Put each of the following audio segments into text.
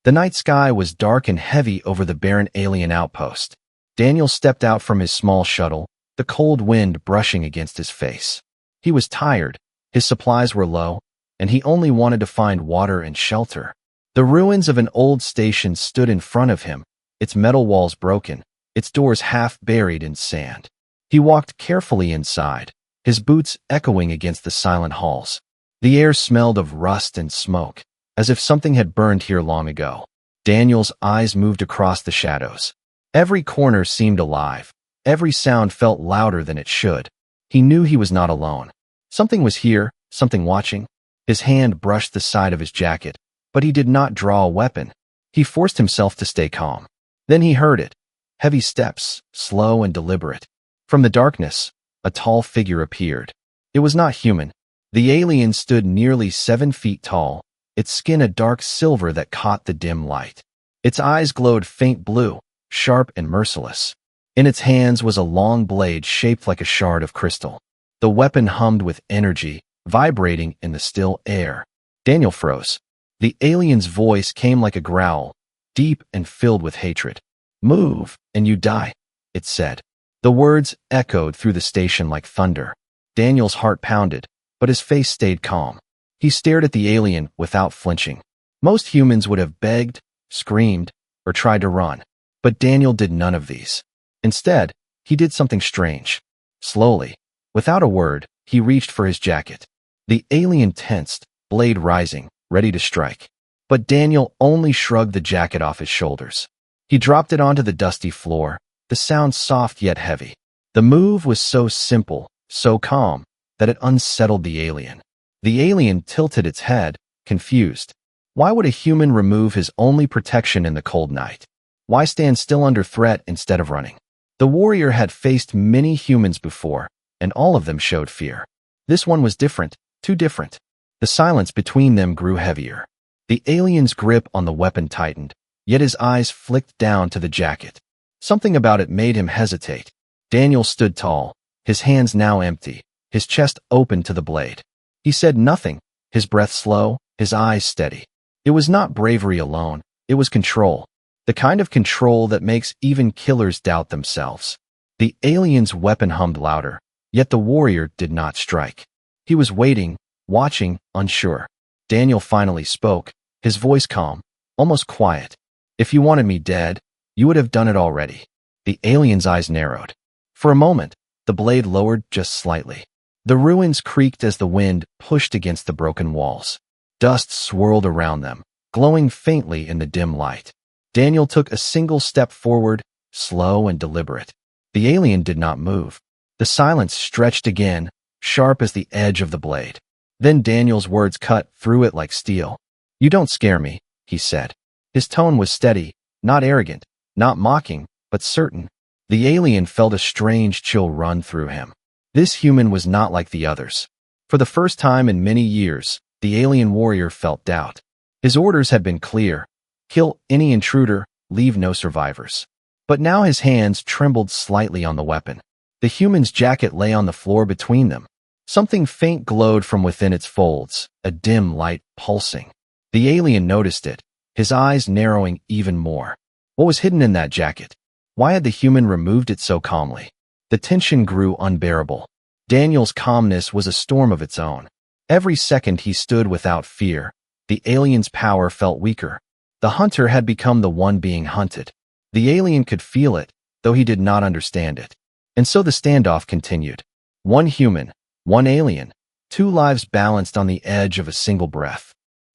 The night sky was dark and heavy over the barren alien outpost. Daniel stepped out from his small shuttle, the cold wind brushing against his face. He was tired, his supplies were low, and he only wanted to find water and shelter. The ruins of an old station stood in front of him, its metal walls broken, its doors half buried in sand. He walked carefully inside, his boots echoing against the silent halls. The air smelled of rust and smoke, as if something had burned here long ago. Daniel's eyes moved across the shadows. Every corner seemed alive. Every sound felt louder than it should. He knew he was not alone. Something was here, something watching. His hand brushed the side of his jacket, but he did not draw a weapon. He forced himself to stay calm. Then he heard it. Heavy steps, slow and deliberate. From the darkness, a tall figure appeared. It was not human. The alien stood nearly 7 feet tall, its skin a dark silver that caught the dim light. Its eyes glowed faint blue, sharp and merciless. In its hands was a long blade shaped like a shard of crystal. The weapon hummed with energy, vibrating in the still air. Daniel froze. The alien's voice came like a growl, deep and filled with hatred. "Move, and you die," it said. The words echoed through the station like thunder. Daniel's heart pounded, but his face stayed calm. He stared at the alien without flinching. Most humans would have begged, screamed, or tried to run. But Daniel did none of these. Instead, he did something strange. Slowly, without a word, he reached for his jacket. The alien tensed, blade rising, ready to strike. But Daniel only shrugged the jacket off his shoulders. He dropped it onto the dusty floor, the sound soft yet heavy. The move was so simple, so calm, that it unsettled the alien. The alien tilted its head, confused. Why would a human remove his only protection in the cold night? Why stand still under threat instead of running? The warrior had faced many humans before, and all of them showed fear. This one was different, too different. The silence between them grew heavier. The alien's grip on the weapon tightened, yet his eyes flicked down to the jacket. Something about it made him hesitate. Daniel stood tall, his hands now empty, his chest open to the blade. He said nothing, his breath slow, his eyes steady. It was not bravery alone, it was control. The kind of control that makes even killers doubt themselves. The alien's weapon hummed louder, yet the warrior did not strike. He was waiting, watching, unsure. Daniel finally spoke, his voice calm, almost quiet. "If you wanted me dead, you would have done it already." The alien's eyes narrowed. For a moment, the blade lowered just slightly. The ruins creaked as the wind pushed against the broken walls. Dust swirled around them, glowing faintly in the dim light. Daniel took a single step forward, slow and deliberate. The alien did not move. The silence stretched again, sharp as the edge of the blade. Then Daniel's words cut through it like steel. "You don't scare me," he said. His tone was steady, not arrogant, not mocking, but certain. The alien felt a strange chill run through him. This human was not like the others. For the first time in many years, the alien warrior felt doubt. His orders had been clear: kill any intruder, leave no survivors. But now his hands trembled slightly on the weapon. The human's jacket lay on the floor between them. Something faint glowed from within its folds, a dim light pulsing. The alien noticed it, his eyes narrowing even more. What was hidden in that jacket? Why had the human removed it so calmly? The tension grew unbearable. Daniel's calmness was a storm of its own. Every second he stood without fear, the alien's power felt weaker. The hunter had become the one being hunted. The alien could feel it, though he did not understand it. And so the standoff continued. One human, one alien, 2 lives balanced on the edge of a single breath.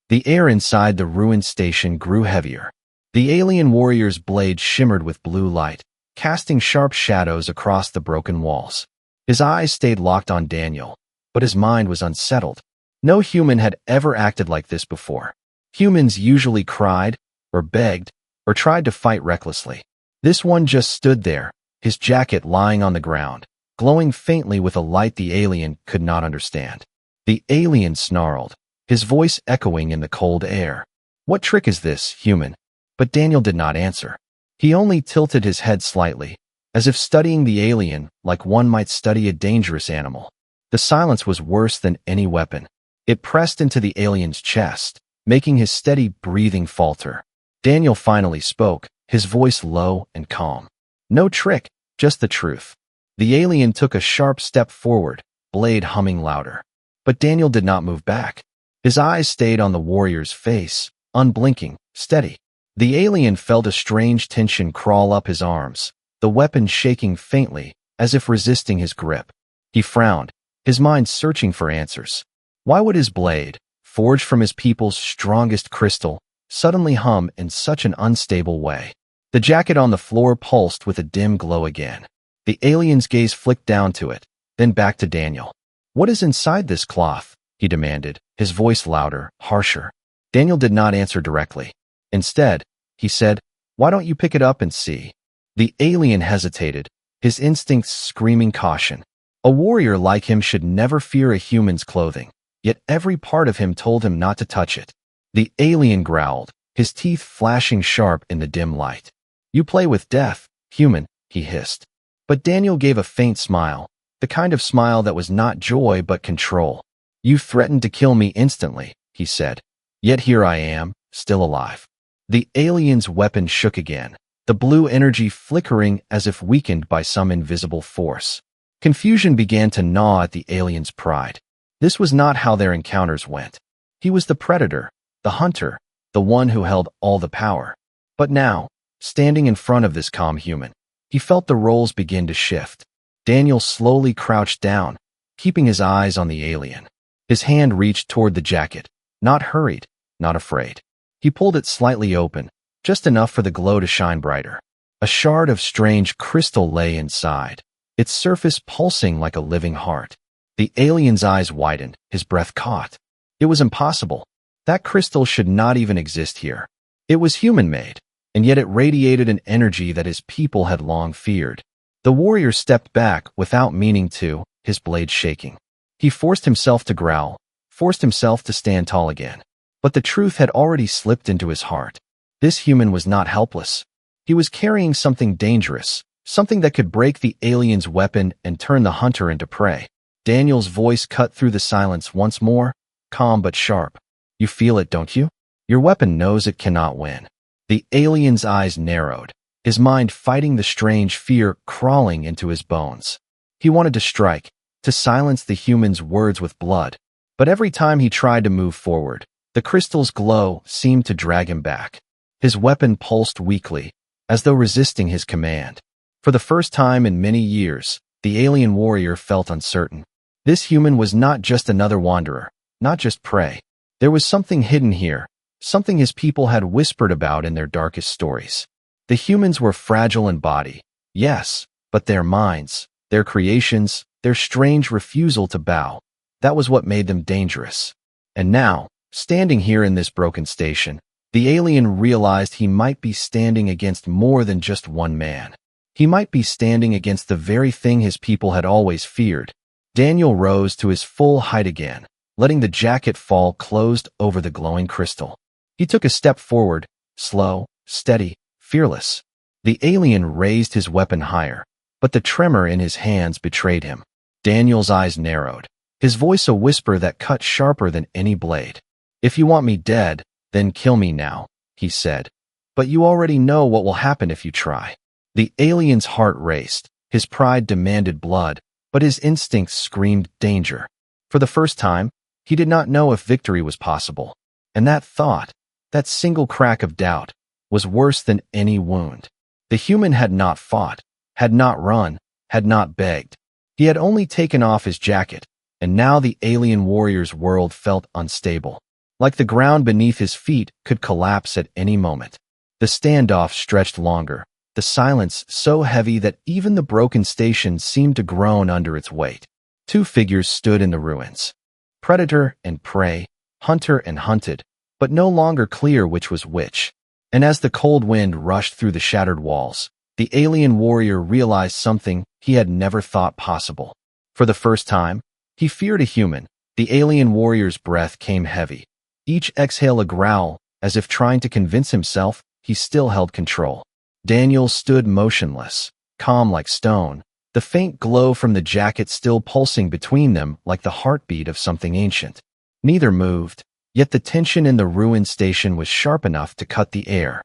The air inside the ruined station grew heavier. The alien warrior's blade shimmered with blue light, casting sharp shadows across the broken walls. His eyes stayed locked on Daniel, but his mind was unsettled. No human had ever acted like this before. Humans usually cried, or begged, or tried to fight recklessly. This one just stood there, his jacket lying on the ground, glowing faintly with a light the alien could not understand. The alien snarled, his voice echoing in the cold air. "What trick is this, human?" But Daniel did not answer. He only tilted his head slightly, as if studying the alien like one might study a dangerous animal. The silence was worse than any weapon. It pressed into the alien's chest, making his steady breathing falter. Daniel finally spoke, his voice low and calm. No trick, just the truth. The alien took a sharp step forward, blade humming louder. But Daniel did not move back. His eyes stayed on the warrior's face, unblinking, steady. The alien felt a strange tension crawl up his arms, the weapon shaking faintly, as if resisting his grip. He frowned, his mind searching for answers. Why would his blade, forged from his people's strongest crystal, suddenly hum in such an unstable way? The jacket on the floor pulsed with a dim glow again. The alien's gaze flicked down to it, then back to Daniel. What is inside this cloth? He demanded, his voice louder, harsher. Daniel did not answer directly. Instead, he said, "Why don't you pick it up and see?" The alien hesitated, his instincts screaming caution. A warrior like him should never fear a human's clothing, yet every part of him told him not to touch it. The alien growled, his teeth flashing sharp in the dim light. "You play with death, human," he hissed. But Daniel gave a faint smile, the kind of smile that was not joy but control. "You threatened to kill me instantly," he said. "Yet here I am, still alive." The alien's weapon shook again, the blue energy flickering as if weakened by some invisible force. Confusion began to gnaw at the alien's pride. This was not how their encounters went. He was the predator, the hunter, the one who held all the power. But now, standing in front of this calm human, he felt the roles begin to shift. Daniel slowly crouched down, keeping his eyes on the alien. His hand reached toward the jacket, not hurried, not afraid. He pulled it slightly open, just enough for the glow to shine brighter. A shard of strange crystal lay inside, its surface pulsing like a living heart. The alien's eyes widened, his breath caught. It was impossible. That crystal should not even exist here. It was human-made, and yet it radiated an energy that his people had long feared. The warrior stepped back without meaning to, his blade shaking. He forced himself to growl, forced himself to stand tall again. But the truth had already slipped into his heart. This human was not helpless. He was carrying something dangerous, something that could break the alien's weapon and turn the hunter into prey. Daniel's voice cut through the silence once more, calm but sharp. "You feel it, don't you? Your weapon knows it cannot win." The alien's eyes narrowed, his mind fighting the strange fear crawling into his bones. He wanted to strike, to silence the human's words with blood. But every time he tried to move forward, the crystal's glow seemed to drag him back. His weapon pulsed weakly, as though resisting his command. For the first time in many years, the alien warrior felt uncertain. This human was not just another wanderer, not just prey. There was something hidden here, something his people had whispered about in their darkest stories. The humans were fragile in body, yes, but their minds, their creations, their strange refusal to bow, that was what made them dangerous. And now, standing here in this broken station, the alien realized he might be standing against more than just one man. He might be standing against the very thing his people had always feared. Daniel rose to his full height again, letting the jacket fall closed over the glowing crystal. He took a step forward, slow, steady, fearless. The alien raised his weapon higher, but the tremor in his hands betrayed him. Daniel's eyes narrowed, his voice a whisper that cut sharper than any blade. "If you want me dead, then kill me now," he said. "But you already know what will happen if you try." The alien's heart raced, his pride demanded blood, but his instincts screamed danger. For the first time, he did not know if victory was possible. And that thought, that single crack of doubt, was worse than any wound. The human had not fought, had not run, had not begged. He had only taken off his jacket, and now the alien warrior's world felt unstable. Like the ground beneath his feet could collapse at any moment. The standoff stretched longer, the silence so heavy that even the broken station seemed to groan under its weight. Two figures stood in the ruins. Predator and prey, hunter and hunted, but no longer clear which was which. And as the cold wind rushed through the shattered walls, the alien warrior realized something he had never thought possible. For the first time, he feared a human. The alien warrior's breath came heavy. Each exhale a growl, as if trying to convince himself he still held control. Daniel stood motionless, calm like stone, the faint glow from the jacket still pulsing between them like the heartbeat of something ancient. Neither moved, yet the tension in the ruined station was sharp enough to cut the air.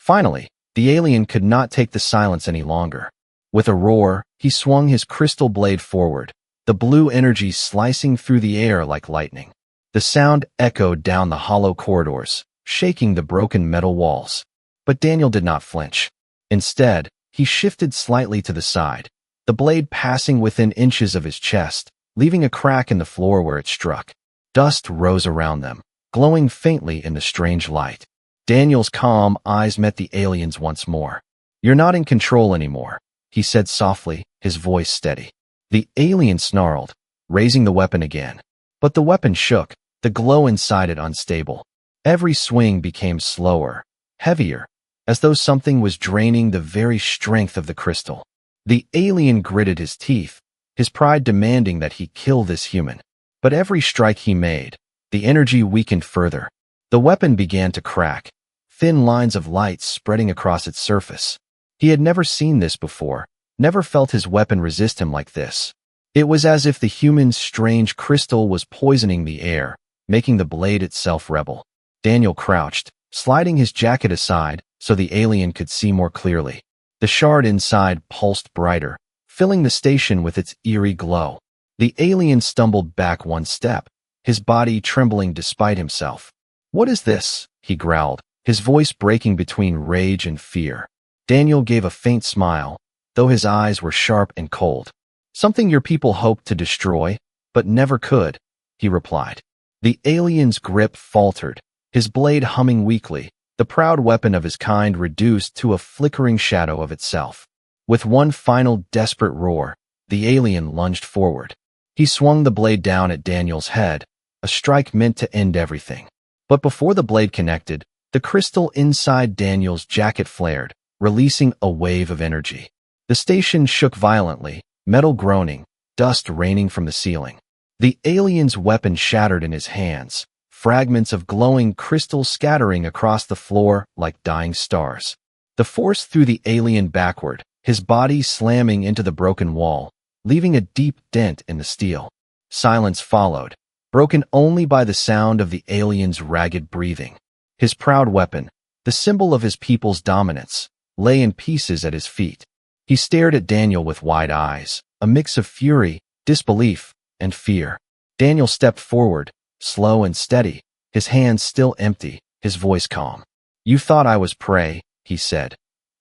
Finally, the alien could not take the silence any longer. With a roar, he swung his crystal blade forward, the blue energy slicing through the air like lightning. The sound echoed down the hollow corridors, shaking the broken metal walls. But Daniel did not flinch. Instead, he shifted slightly to the side, the blade passing within inches of his chest, leaving a crack in the floor where it struck. Dust rose around them, glowing faintly in the strange light. Daniel's calm eyes met the alien's once more. "You're not in control anymore," he said softly, his voice steady. The alien snarled, raising the weapon again. But the weapon shook, the glow inside it unstable. Every swing became slower, heavier, as though something was draining the very strength of the crystal. The alien gritted his teeth, his pride demanding that he kill this human. But every strike he made, the energy weakened further. The weapon began to crack, thin lines of light spreading across its surface. He had never seen this before, never felt his weapon resist him like this. It was as if the human's strange crystal was poisoning the air, making the blade itself rebel. Daniel crouched, sliding his jacket aside so the alien could see more clearly. The shard inside pulsed brighter, filling the station with its eerie glow. The alien stumbled back one step, his body trembling despite himself. "What is this?" he growled, his voice breaking between rage and fear. Daniel gave a faint smile, though his eyes were sharp and cold. "Something your people hoped to destroy, but never could," he replied. The alien's grip faltered, his blade humming weakly, the proud weapon of his kind reduced to a flickering shadow of itself. With one final desperate roar, the alien lunged forward. He swung the blade down at Daniel's head, a strike meant to end everything. But before the blade connected, the crystal inside Daniel's jacket flared, releasing a wave of energy. The station shook violently, metal groaning, dust raining from the ceiling. The alien's weapon shattered in his hands, fragments of glowing crystal scattering across the floor like dying stars. The force threw the alien backward, his body slamming into the broken wall, leaving a deep dent in the steel. Silence followed, broken only by the sound of the alien's ragged breathing. His proud weapon, the symbol of his people's dominance, lay in pieces at his feet. He stared at Daniel with wide eyes, a mix of fury, disbelief, and fear. Daniel stepped forward, slow and steady, his hands still empty, his voice calm. "You thought I was prey," he said,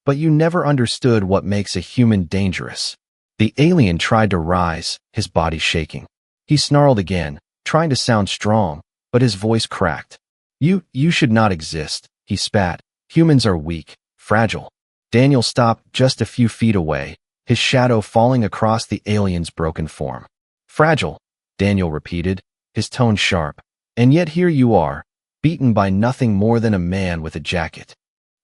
"but you never understood what makes a human dangerous." The alien tried to rise, his body shaking. He snarled again, trying to sound strong, but his voice cracked. You should not exist," he spat. "Humans are weak, fragile." Daniel stopped just a few feet away, his shadow falling across the alien's broken form. "Fragile," Daniel repeated, his tone sharp. "And yet here you are, beaten by nothing more than a man with a jacket."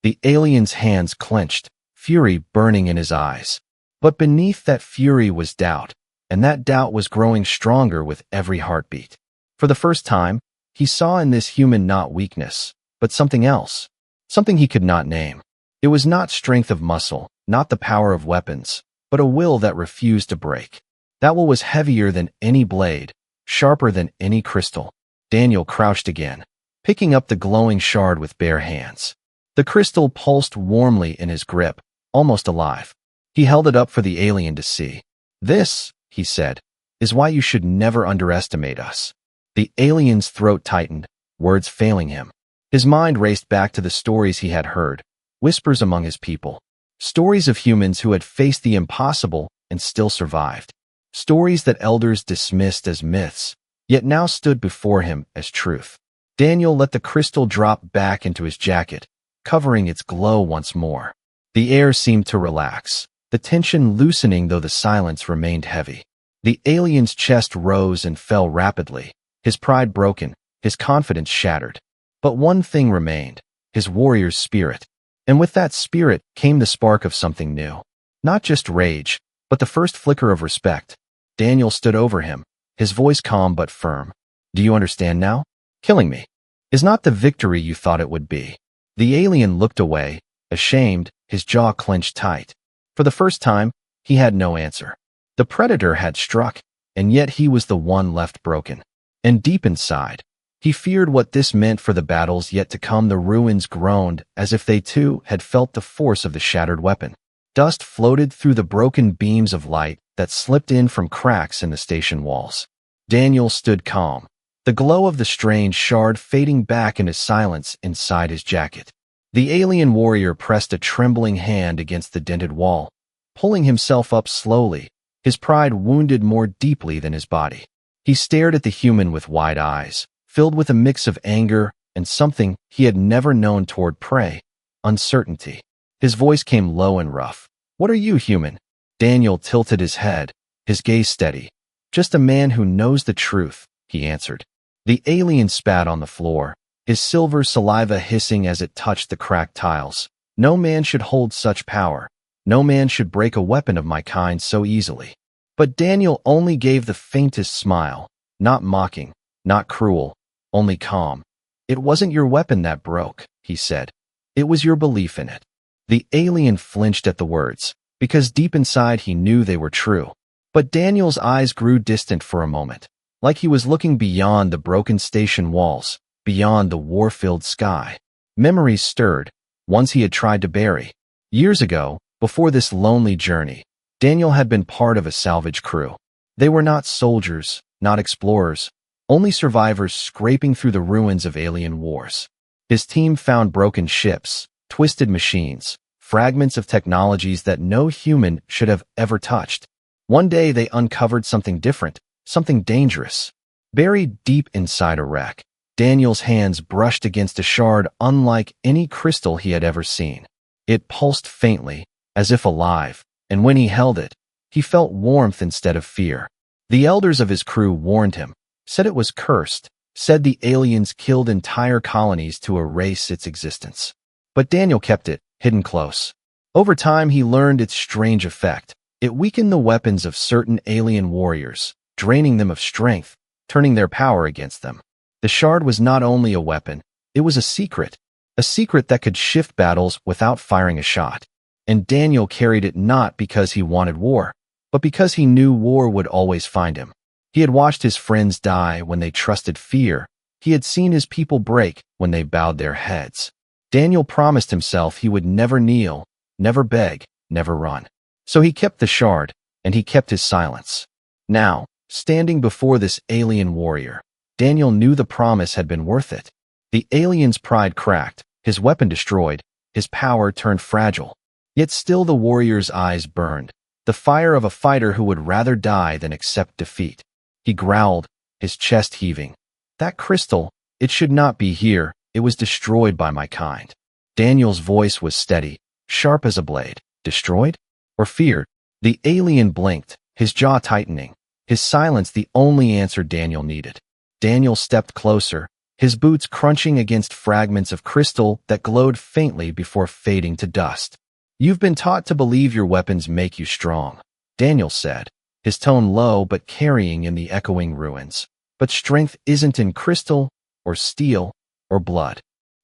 The alien's hands clenched, fury burning in his eyes. But beneath that fury was doubt, and that doubt was growing stronger with every heartbeat. For the first time, he saw in this human not weakness, but something else, something he could not name. It was not strength of muscle, not the power of weapons, but a will that refused to break. That will was heavier than any blade, sharper than any crystal. Daniel crouched again, picking up the glowing shard with bare hands. The crystal pulsed warmly in his grip, almost alive. He held it up for the alien to see. "This," he said, "is why you should never underestimate us." The alien's throat tightened, words failing him. His mind raced back to the stories he had heard, whispers among his people. Stories of humans who had faced the impossible and still survived. Stories that elders dismissed as myths, yet now stood before him as truth. Daniel let the crystal drop back into his jacket, covering its glow once more. The air seemed to relax, the tension loosening though the silence remained heavy. The alien's chest rose and fell rapidly, his pride broken, his confidence shattered. But one thing remained, his warrior's spirit. And with that spirit came the spark of something new. Not just rage, but the first flicker of respect. Daniel stood over him, his voice calm but firm. "Do you understand now? Killing me is not the victory you thought it would be." The alien looked away, ashamed, his jaw clenched tight. For the first time, he had no answer. The predator had struck, and yet he was the one left broken. And deep inside, He feared what this meant for the battles yet to come. The ruins groaned, as if they too had felt the force of the shattered weapon. Dust floated through the broken beams of light that slipped in from cracks in the station walls. Daniel stood calm, the glow of the strange shard fading back into silence inside his jacket. The alien warrior pressed a trembling hand against the dented wall, pulling himself up slowly, his pride wounded more deeply than his body. He stared at the human with wide eyes, filled with a mix of anger and something he had never known toward prey, uncertainty. His voice came low and rough. "What are you, human?" Daniel tilted his head, his gaze steady. "Just a man who knows the truth," he answered. The alien spat on the floor, his silver saliva hissing as it touched the cracked tiles. "No man should hold such power. No man should break a weapon of my kind so easily." But Daniel only gave the faintest smile, not mocking, not cruel, only calm. "It wasn't your weapon that broke," he said. "It was your belief in it." The alien flinched at the words, because deep inside he knew they were true. But Daniel's eyes grew distant for a moment, like he was looking beyond the broken station walls, beyond the war-filled sky. Memories stirred, ones he had tried to bury. Years ago, before this lonely journey, Daniel had been part of a salvage crew. They were not soldiers, not explorers, only survivors scraping through the ruins of alien wars. His team found broken ships, twisted machines, fragments of technologies that no human should have ever touched. One day they uncovered something different, something dangerous. Buried deep inside a wreck, Daniel's hands brushed against a shard unlike any crystal he had ever seen. It pulsed faintly, as if alive, and when he held it, he felt warmth instead of fear. The elders of his crew warned him, said it was cursed, said the aliens killed entire colonies to erase its existence. But Daniel kept it, hidden close. Over time he learned its strange effect. It weakened the weapons of certain alien warriors, draining them of strength, turning their power against them. The shard was not only a weapon, it was a secret that could shift battles without firing a shot. And Daniel carried it not because he wanted war, but because he knew war would always find him. He had watched his friends die when they trusted fear. He had seen his people break when they bowed their heads. Daniel promised himself he would never kneel, never beg, never run. So he kept the shard, and he kept his silence. Now, standing before this alien warrior, Daniel knew the promise had been worth it. The alien's pride cracked, his weapon destroyed, his power turned fragile. Yet still the warrior's eyes burned, the fire of a fighter who would rather die than accept defeat. He growled, his chest heaving. "That crystal, it should not be here. It was destroyed by my kind." Daniel's voice was steady, sharp as a blade. Destroyed? Or feared? The alien blinked, his jaw tightening, his silence the only answer Daniel needed. Daniel stepped closer, his boots crunching against fragments of crystal that glowed faintly before fading to dust. "You've been taught to believe your weapons make you strong," Daniel said, his tone low but carrying in the echoing ruins. "But strength isn't in crystal, or steel, or blood."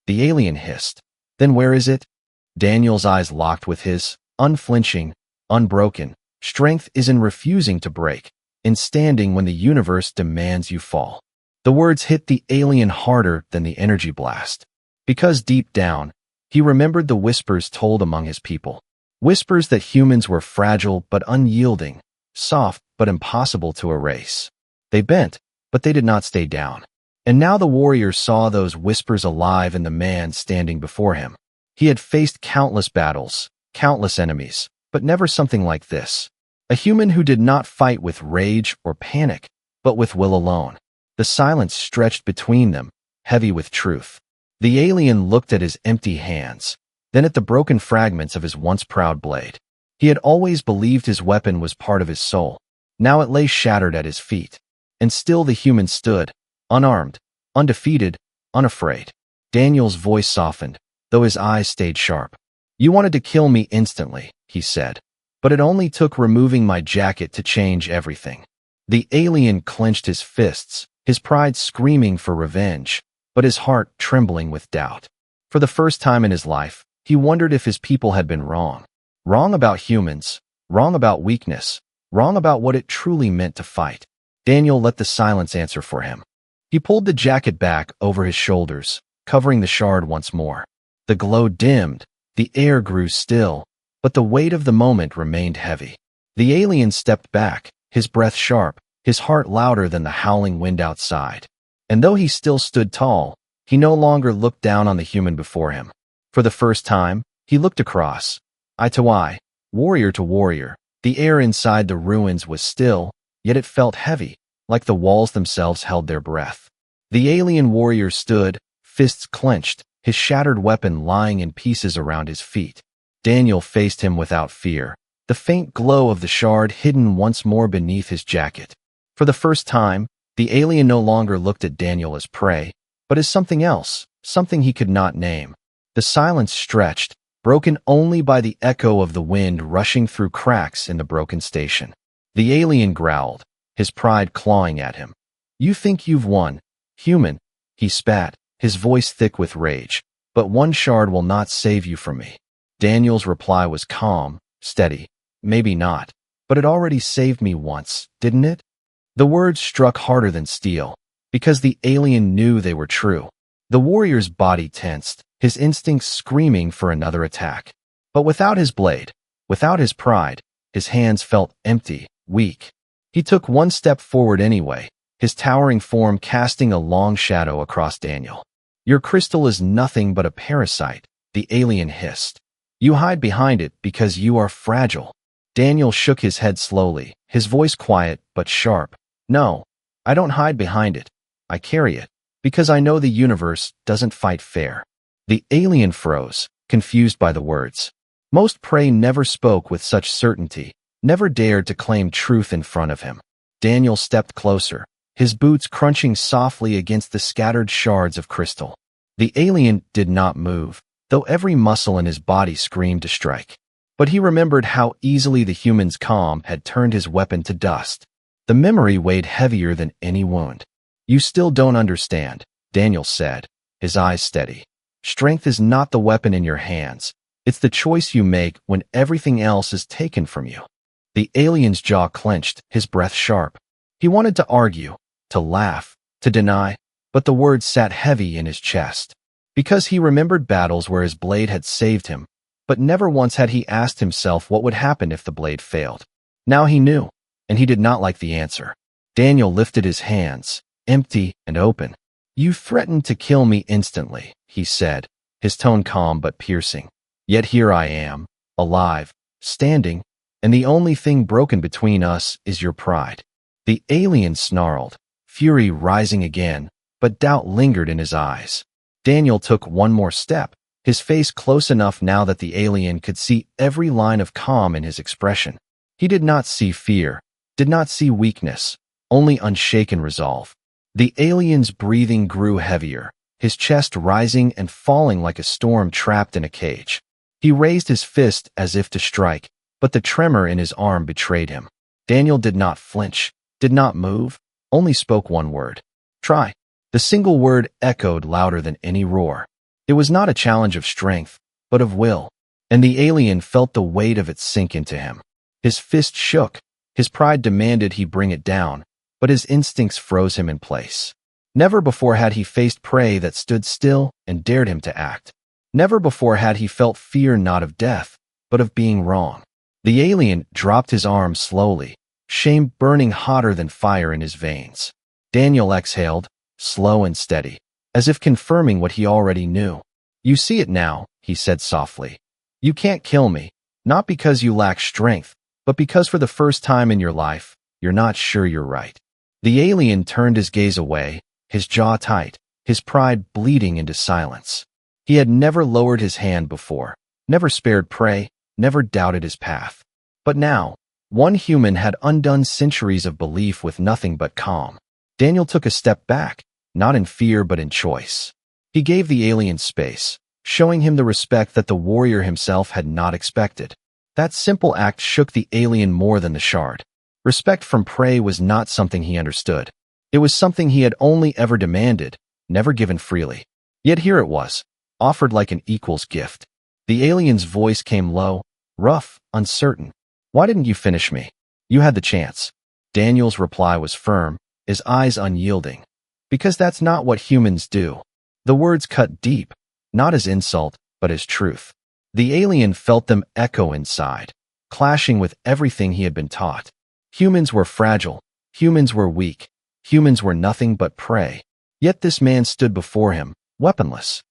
The alien hissed. "Then where is it?" Daniel's eyes locked with his, unflinching, unbroken. "Strength is in refusing to break, in standing when the universe demands you fall." The words hit the alien harder than the energy blast. Because deep down, he remembered the whispers told among his people. Whispers that humans were fragile but unyielding, soft but impossible to erase. They bent, but they did not stay down. And now the warrior saw those whispers alive in the man standing before him. He had faced countless battles, countless enemies, but never something like this. A human who did not fight with rage or panic, but with will alone. The silence stretched between them, heavy with truth. The alien looked at his empty hands, then at the broken fragments of his once proud blade. He had always believed his weapon was part of his soul. Now it lay shattered at his feet. And still the human stood, unarmed, undefeated, unafraid. Daniel's voice softened, though his eyes stayed sharp. "You wanted to kill me instantly," he said, "but it only took removing my jacket to change everything." The alien clenched his fists, his pride screaming for revenge, but his heart trembling with doubt. For the first time in his life, he wondered if his people had been wrong. Wrong about humans, wrong about weakness, wrong about what it truly meant to fight. Daniel let the silence answer for him. He pulled the jacket back over his shoulders, covering the shard once more. The glow dimmed, the air grew still, but the weight of the moment remained heavy. The alien stepped back, his breath sharp, his heart louder than the howling wind outside. And though he still stood tall, he no longer looked down on the human before him. For the first time, he looked across, eye to eye, warrior to warrior. The air inside the ruins was still, yet it felt heavy, like the walls themselves held their breath. The alien warrior stood, fists clenched, his shattered weapon lying in pieces around his feet. Daniel faced him without fear, the faint glow of the shard hidden once more beneath his jacket. For the first time, the alien no longer looked at Daniel as prey, but as something else, something he could not name. The silence stretched, broken only by the echo of the wind rushing through cracks in the broken station. The alien growled, his pride clawing at him. "You think you've won, human," he spat, his voice thick with rage, "but one shard will not save you from me." Daniel's reply was calm, steady. "Maybe not, but it already saved me once, didn't it?" The words struck harder than steel, because the alien knew they were true. The warrior's body tensed, his instincts screaming for another attack. But without his blade, without his pride, his hands felt empty, weak. He took one step forward anyway, his towering form casting a long shadow across Daniel. "Your crystal is nothing but a parasite," the alien hissed. "You hide behind it because you are fragile." Daniel shook his head slowly, his voice quiet but sharp. "No, I don't hide behind it. I carry it, because I know the universe doesn't fight fair." The alien froze, confused by the words. Most prey never spoke with such certainty, never dared to claim truth in front of him. Daniel stepped closer, his boots crunching softly against the scattered shards of crystal. The alien did not move, though every muscle in his body screamed to strike. But he remembered how easily the human's calm had turned his weapon to dust. The memory weighed heavier than any wound. "You still don't understand," Daniel said, his eyes steady. "Strength is not the weapon in your hands. It's the choice you make when everything else is taken from you." The alien's jaw clenched, his breath sharp. He wanted to argue, to laugh, to deny, but the words sat heavy in his chest. Because he remembered battles where his blade had saved him, but never once had he asked himself what would happen if the blade failed. Now he knew, and he did not like the answer. Daniel lifted his hands, empty and open. "You threatened to kill me instantly," he said, his tone calm but piercing. "Yet here I am, alive, standing, and the only thing broken between us is your pride." The alien snarled, fury rising again, but doubt lingered in his eyes. Daniel took one more step, his face close enough now that the alien could see every line of calm in his expression. He did not see fear, did not see weakness, only unshaken resolve. The alien's breathing grew heavier, his chest rising and falling like a storm trapped in a cage. He raised his fist as if to strike, but the tremor in his arm betrayed him. Daniel did not flinch, did not move, only spoke one word. "Try." The single word echoed louder than any roar. It was not a challenge of strength, but of will, and the alien felt the weight of it sink into him. His fist shook, his pride demanded he bring it down, but his instincts froze him in place. Never before had he faced prey that stood still and dared him to act. Never before had he felt fear not of death, but of being wrong. The alien dropped his arm slowly, shame burning hotter than fire in his veins. Daniel exhaled, slow and steady, as if confirming what he already knew. "You see it now," he said softly. "You can't kill me, not because you lack strength, but because for the first time in your life, you're not sure you're right." The alien turned his gaze away, his jaw tight, his pride bleeding into silence. He had never lowered his hand before, never spared prey, never doubted his path. But now, one human had undone centuries of belief with nothing but calm. Daniel took a step back, not in fear but in choice. He gave the alien space, showing him the respect that the warrior himself had not expected. That simple act shook the alien more than the shard. Respect from prey was not something he understood. It was something he had only ever demanded, never given freely. Yet here it was, offered like an equal's gift. The alien's voice came low, rough, uncertain. "Why didn't you finish me? You had the chance." Daniel's reply was firm, his eyes unyielding. Because that's not what humans do. The words cut deep, not as insult, but as truth. The alien felt them echo inside, clashing with everything he had been taught. Humans were fragile. Humans were weak. Humans were nothing but prey. Yet this man stood before him, weaponless,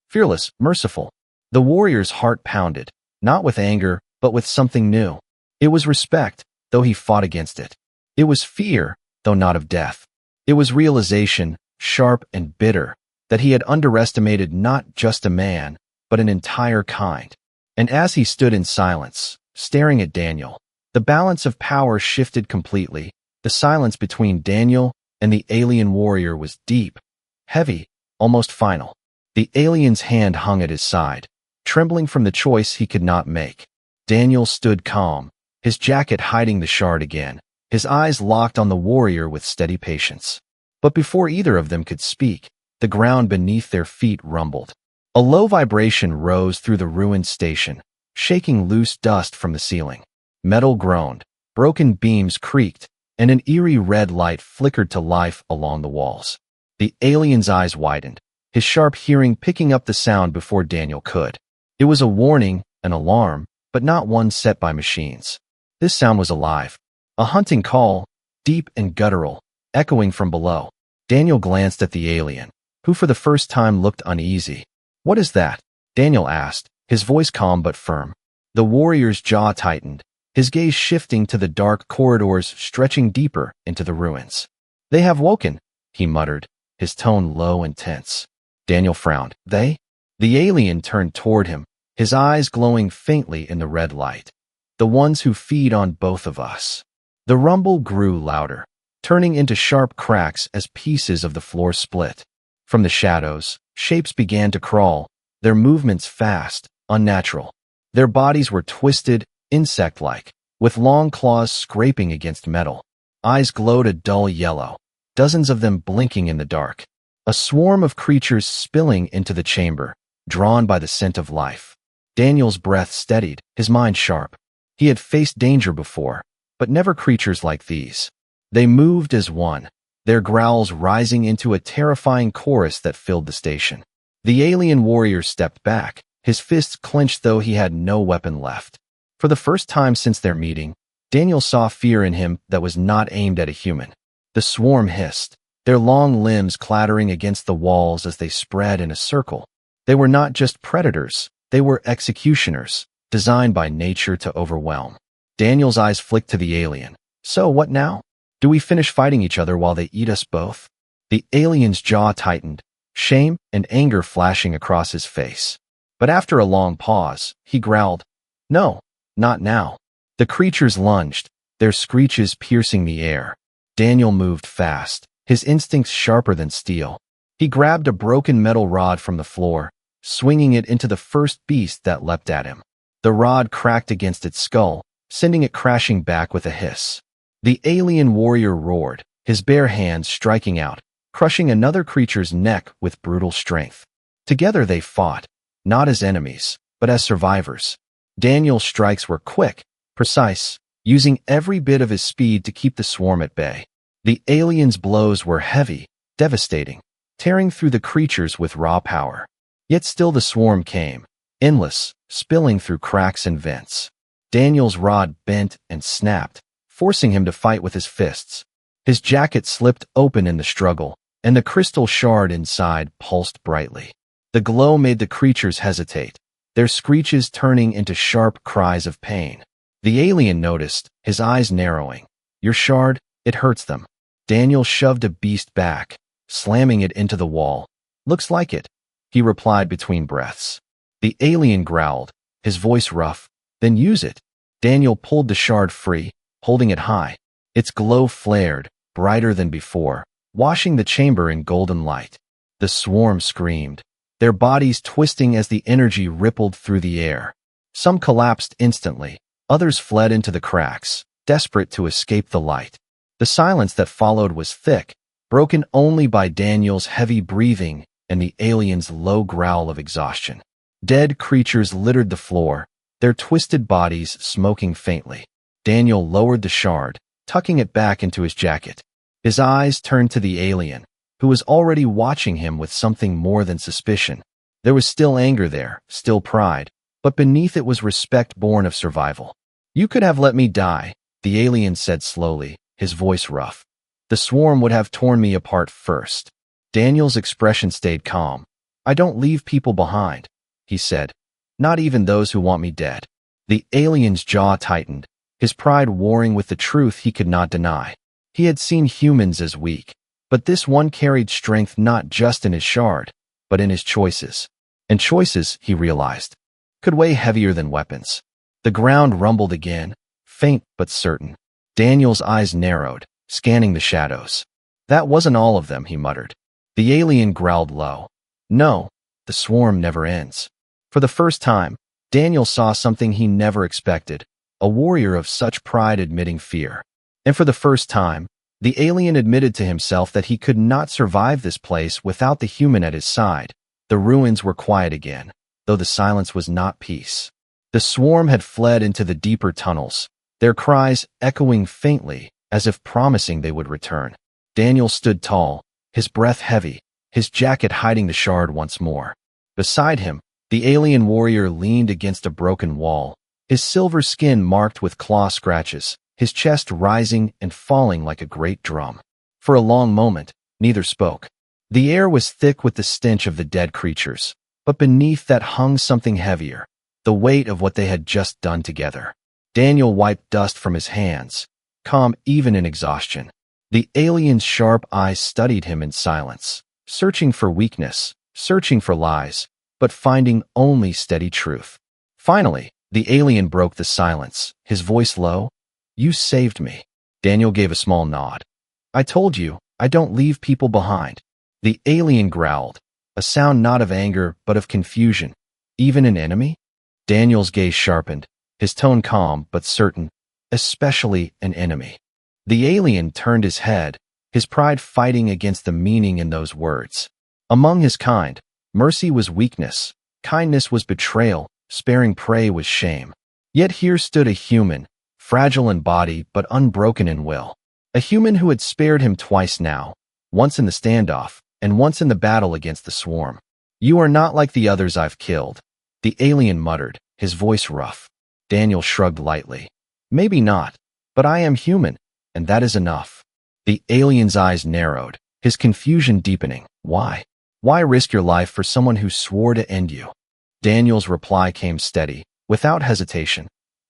fearless, merciful. The warrior's heart pounded, not with anger, but with something new. It was respect, though he fought against it. It was fear, though not of death. It was realization, sharp and bitter, that he had underestimated not just a man, but an entire kind. And as he stood in silence, staring at Daniel, the balance of power shifted completely. The silence between Daniel and the alien warrior was deep, heavy, almost final. The alien's hand hung at his side, trembling from the choice he could not make. Daniel stood calm, his jacket hiding the shard again, his eyes locked on the warrior with steady patience. But before either of them could speak, the ground beneath their feet rumbled. A low vibration rose through the ruined station, shaking loose dust from the ceiling. Metal groaned, broken beams creaked, and an eerie red light flickered to life along the walls. The alien's eyes widened, his sharp hearing picking up the sound before Daniel could. It was a warning, an alarm, but not one set by machines. This sound was alive, a hunting call, deep and guttural, echoing from below. Daniel glanced at the alien, who for the first time looked uneasy. "What is that?" Daniel asked, his voice calm but firm. The warrior's jaw tightened, his gaze shifting to the dark corridors stretching deeper into the ruins. "They have woken," he muttered, his tone low and tense. Daniel frowned. "They?" The alien turned toward him, his eyes glowing faintly in the red light. "The ones who feed on both of us." The rumble grew louder, turning into sharp cracks as pieces of the floor split. From the shadows, shapes began to crawl, their movements fast, unnatural. Their bodies were twisted, insect-like, with long claws scraping against metal. Eyes glowed a dull yellow, dozens of them blinking in the dark. A swarm of creatures spilling into the chamber, drawn by the scent of life. Daniel's breath steadied, his mind sharp. He had faced danger before, but never creatures like these. They moved as one, their growls rising into a terrifying chorus that filled the station. The alien warrior stepped back, his fists clenched though he had no weapon left. For the first time since their meeting, Daniel saw fear in him that was not aimed at a human. The swarm hissed, their long limbs clattering against the walls as they spread in a circle. They were not just predators, they were executioners, designed by nature to overwhelm. Daniel's eyes flicked to the alien. "So what now? Do we finish fighting each other while they eat us both?" The alien's jaw tightened, shame and anger flashing across his face. But after a long pause, he growled, "No, not now." The creatures lunged, their screeches piercing the air. Daniel moved fast, his instincts sharper than steel. He grabbed a broken metal rod from the floor, swinging it into the first beast that leapt at him. The rod cracked against its skull, sending it crashing back with a hiss. The alien warrior roared, his bare hands striking out, crushing another creature's neck with brutal strength. Together they fought, not as enemies, but as survivors. Daniel's strikes were quick, precise, using every bit of his speed to keep the swarm at bay. The alien's blows were heavy, devastating, tearing through the creatures with raw power. Yet still the swarm came, endless, spilling through cracks and vents. Daniel's rod bent and snapped, forcing him to fight with his fists. His jacket slipped open in the struggle, and the crystal shard inside pulsed brightly. The glow made the creatures hesitate, their screeches turning into sharp cries of pain. The alien noticed, his eyes narrowing. "Your shard, it hurts them." Daniel shoved a beast back, slamming it into the wall. "Looks like it," he replied between breaths. The alien growled, his voice rough. "Then use it." Daniel pulled the shard free, holding it high. Its glow flared, brighter than before, washing the chamber in golden light. The swarm screamed, their bodies twisting as the energy rippled through the air. Some collapsed instantly, others fled into the cracks, desperate to escape the light. The silence that followed was thick, broken only by Daniel's heavy breathing and the alien's low growl of exhaustion. Dead creatures littered the floor, their twisted bodies smoking faintly. Daniel lowered the shard, tucking it back into his jacket. His eyes turned to the alien, who was already watching him with something more than suspicion. There was still anger there, still pride, but beneath it was respect born of survival. "You could have let me die," the alien said slowly, his voice rough. "The swarm would have torn me apart first." Daniel's expression stayed calm. "I don't leave people behind," he said. "Not even those who want me dead." The alien's jaw tightened, his pride warring with the truth he could not deny. He had seen humans as weak, but this one carried strength not just in his shard, but in his choices. And choices, he realized, could weigh heavier than weapons. The ground rumbled again, faint but certain. Daniel's eyes narrowed, scanning the shadows. "That wasn't all of them," he muttered. The alien growled low. "No, the swarm never ends." For the first time, Daniel saw something he never expected, a warrior of such pride admitting fear. And for the first time, the alien admitted to himself that he could not survive this place without the human at his side. The ruins were quiet again, though the silence was not peace. The swarm had fled into the deeper tunnels, their cries echoing faintly, as if promising they would return. Daniel stood tall, his breath heavy, his jacket hiding the shard once more. Beside him, the alien warrior leaned against a broken wall, his silver skin marked with claw scratches, his chest rising and falling like a great drum. For a long moment, neither spoke. The air was thick with the stench of the dead creatures, but beneath that hung something heavier, the weight of what they had just done together. Daniel wiped dust from his hands, calm even in exhaustion. The alien's sharp eyes studied him in silence, searching for weakness, searching for lies, but finding only steady truth. Finally, the alien broke the silence, his voice low. "You saved me." Daniel gave a small nod. "I told you, I don't leave people behind." The alien growled, a sound not of anger but of confusion. "Even an enemy?" Daniel's gaze sharpened, his tone calm but certain. "Especially an enemy." The alien turned his head, his pride fighting against the meaning in those words. Among his kind, mercy was weakness, kindness was betrayal, sparing prey was shame. Yet here stood a human, fragile in body but unbroken in will. A human who had spared him twice now, once in the standoff, and once in the battle against the swarm. "You are not like the others I've killed," the alien muttered, his voice rough. Daniel shrugged lightly. "Maybe not, but I am human, and that is enough." The alien's eyes narrowed, his confusion deepening. "Why? Why risk your life for someone who swore to end you?" Daniel's reply came steady, without hesitation.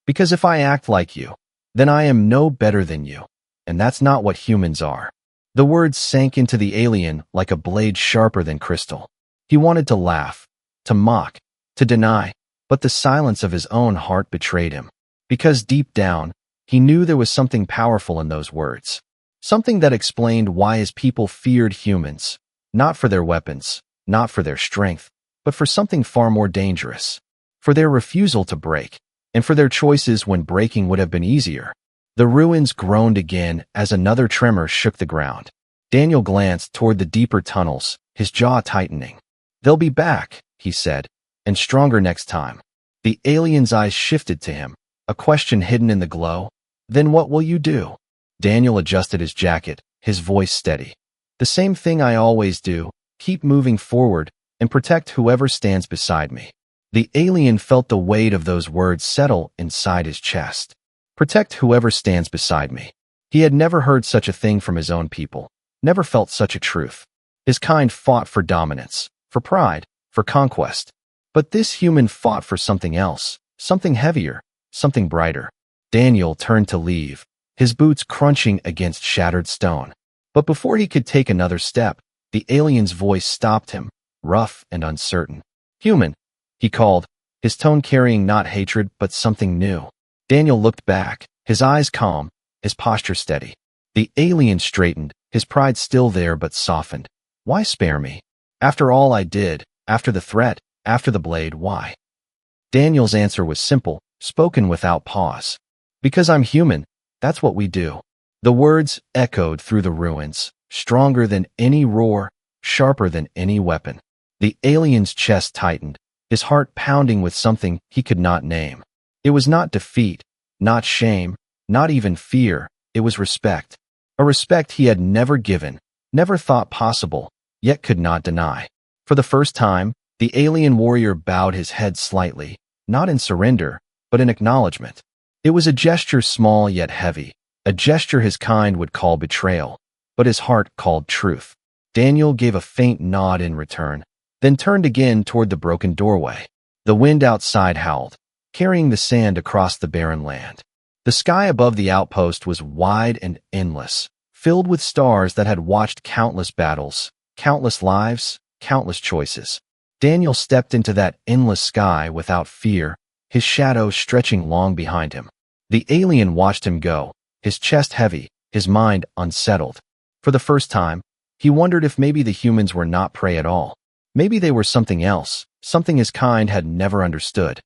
"Because if I act like you, then I am no better than you, and that's not what humans are." The words sank into the alien like a blade sharper than crystal. He wanted to laugh, to mock, to deny, but the silence of his own heart betrayed him. Because deep down, he knew there was something powerful in those words. Something that explained why his people feared humans, not for their weapons, not for their strength, but for something far more dangerous. For their refusal to break, and for their choices when breaking would have been easier. The ruins groaned again as another tremor shook the ground. Daniel glanced toward the deeper tunnels, his jaw tightening. "They'll be back," he said, "and stronger next time." The alien's eyes shifted to him, a question hidden in the glow. "Then what will you do?" Daniel adjusted his jacket, his voice steady. "The same thing I always do, keep moving forward and protect whoever stands beside me." The alien felt the weight of those words settle inside his chest. Protect whoever stands beside me. He had never heard such a thing from his own people, never felt such a truth. His kind fought for dominance, for pride, for conquest. But this human fought for something else, something heavier, something brighter. Daniel turned to leave, his boots crunching against shattered stone. But before he could take another step, the alien's voice stopped him, rough and uncertain. "Human," he called, his tone carrying not hatred but something new. Daniel looked back, his eyes calm, his posture steady. The alien straightened, his pride still there but softened. "Why spare me? After all I did, after the threat, after the blade, why?" Daniel's answer was simple, spoken without pause. "Because I'm human, that's what we do." The words echoed through the ruins, stronger than any roar, sharper than any weapon. The alien's chest tightened, his heart pounding with something he could not name. It was not defeat, not shame, not even fear, it was respect. A respect he had never given, never thought possible, yet could not deny. For the first time, the alien warrior bowed his head slightly, not in surrender, but in acknowledgement. It was a gesture small yet heavy, a gesture his kind would call betrayal, but his heart called truth. Daniel gave a faint nod in return, then turned again toward the broken doorway. The wind outside howled, carrying the sand across the barren land. The sky above the outpost was wide and endless, filled with stars that had watched countless battles, countless lives, countless choices. Daniel stepped into that endless sky without fear, his shadow stretching long behind him. The alien watched him go, his chest heavy, his mind unsettled. For the first time, he wondered if maybe the humans were not prey at all. Maybe they were something else, something his kind had never understood.